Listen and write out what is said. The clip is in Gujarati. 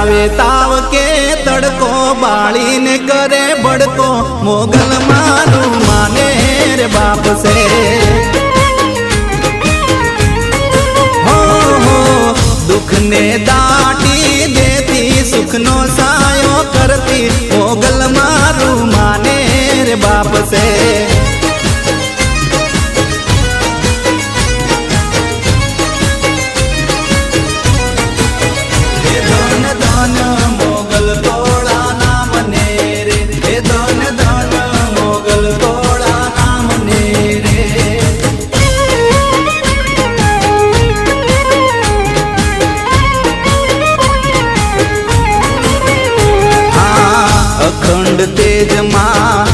આવે તાવ કે તડકો બાળીને કરે બડકો મોગલ મારું માને રે બાપ છે હો દુઃખ ને દાટી દેતી સુખનો સાયો કરતી મોગલ મારું માને રે બાપ છે અખંડ તેજ માં